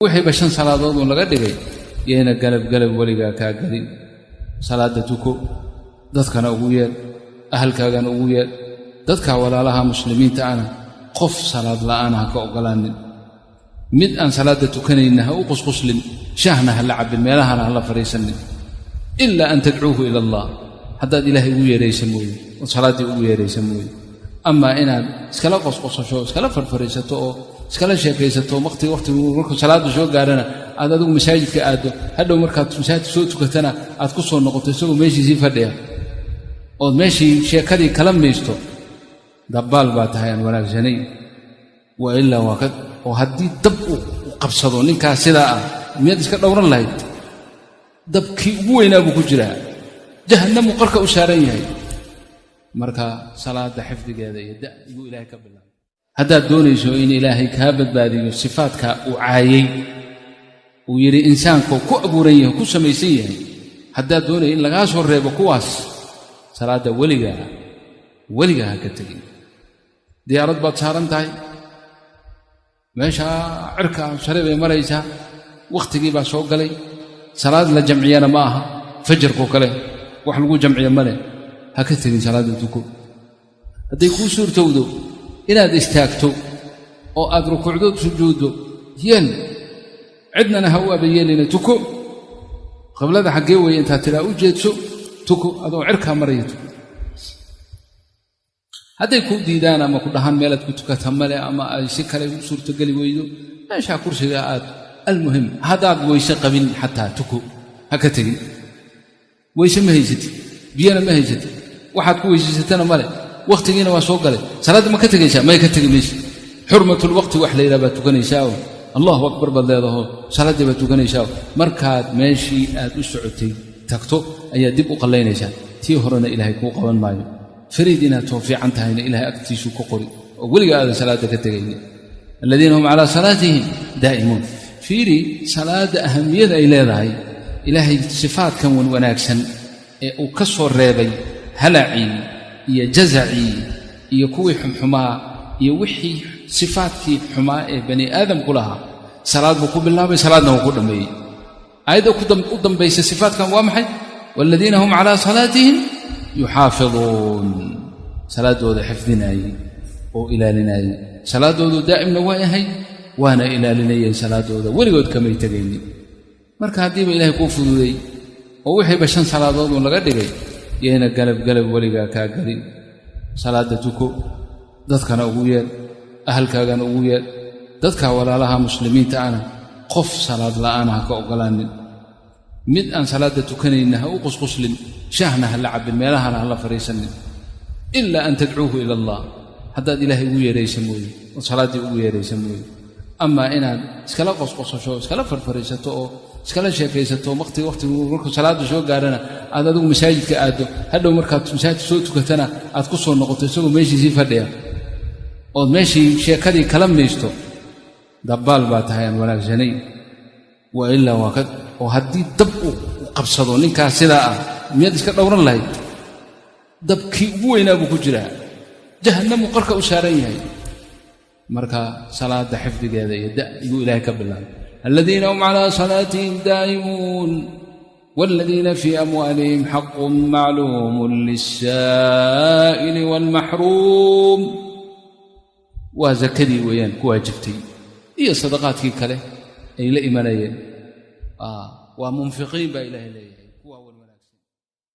wixii bashan salaadood oo laga dhigay yeena galab waliga ka galin salaada tuko dadkana ugu yeer ahalkaagana ugu yeer dadka walaalaha muslimiinta ana qof salaad la'aan ha ka ogolaanin mid aan salaada tukanayna ha u qusquslin shahna hal abd meelahana la fariisanin illa an tad'uuhu ila Allah hadda ilaahi ugu yeeraysan mooy oo salaadii ugu yeeraysan mooy ama inaad iskala qosqosasho iskala farfariisato oo iskala sheekaysato waqtigu markuu salaadu soo gaarana aad adigu masaajidka aado hadhow markaad masaajid soo tukatana aad ku soo noqoto isagoo meeshii fadhiya oo meeshii sheekadii kala meesto dabaal baa tahay aan wanaagsanay wa illa waqad oo haddii dab u qabsado ninkaas sidaa ah miyad iska dhowran lahayd dabkii ugu weynaa buu ku jiraa jahannam qarka u saaran yahay marka salaada xifdigeeda iyo da'bu ilaahay ka bilaab hadda doonayso in ilaahay ka badbaadiyo sifaadka uu caayay uu yiri insaanku ku abuuran yahay ku samaysan yahay hadda doonay in laga soo reebo kuwaas salaada waliga ka tagin diyaarad baad saaran tahay meesha cirka shareeb ay maraysa waqtigii baa soo galay salaad la jamciyana ma aha fajrku kale wax lagu jamciyo male ha ka tagin salaada tuko haday ku suurtowdo inaad istaagto oo aad rukuucdo sujuudo yeel cidna ha u abayelina tuko qablada xagee way inta tira u jeedso tuko adoo cirka marayto haday ku diidaan ama ku dhahan meelad ku tukata male ama ay si kale u suurto gali weydo meesha kursiga aad almuhim hadaad weyse qabin hatta tuko ha ka tagin weyse ma haysatid biyana ma haysatid waxaad ku weysatana male waqtigiina waa soo galay salaad ma ka tagaysaa ma ka tagaysaa xurmatul waqti wax leeyahay baa tukanaysaa Allahu akbar badleedaho salaadii baa tukanaysaa markaad meeshii aad u socotay tagto ayaa dib u qaleynaysaa tii horena ilaahay ku qaban maayo fariidina tawfiican tahayna ilaahay agtiisu ku qori oo waliga aad salaada ka tagayeen alladina hum ala salatihim daa'imun fiiri salaada ahamiyada ay leedahay ilaahay sifaadkan wanaagsan ee uu ka soo reebay halaci iyo jazaci iyo kuwii xumxumaa iyo wixii sifaadkii xumaa ee bani aadam ku lahaa salaad buu ku bilaabay salaadna uu ku dhameeyay ayada ku dambaysa sifaadkan waa maxay walladina hum ala salatihim yuhafidun salaadooda xifdinay oo ilaalinay salaadoodu daa'imna waa yahay waana ilaalinay salaadooda waligood kama tagaynin marka hadii ilaahay ku fududay oo wixii bashan salaadood oo laga dhigay yeena galab waliga ka galin salaada tuko dadkana ugu yeer ahalkaagana ugu yeer dadka walaalaha muslimiinta ana qof salaad la'aan ha ka ogolaanin mid aan salaada tukanayna ha u qusquslin shahna hal abd meelahana la fariisanin illa an tad'uuhu ila Allah hadda ilaahay ugu yeeraysan mooy oo salaadii ugu yeeraysan mooy ama inaad iskala qosqosasho iskala farfariisato oo iskala sheekaysato waqtigu markuu salaadu soo gaarana aad adigu masaajidka aado hadhow markaad masaajid soo tukatana aad ku soo noqoto isagoo meeshii fadhiya oo meeshii sheekadii kala meesto dabaal baa tahay aan wanaagsanay wa illa waqad oo haddii dab u qabsado ninkaas sidaa ah miyad iska dhowran lahayd dabkii ugu weynaa buu ku jiraa jahannam qarka u saaran yahay marka salaada xifdigeeda iyo da'bu ilaahay ka bilaab alladina hum ala salatihim daa'imun والذين في أموالهم حق معلوم للسائل والمحروم وزكدي ويان كواجبتي هي صدقاتك كله أي لا إيمانيين ومنفقين بإله إليه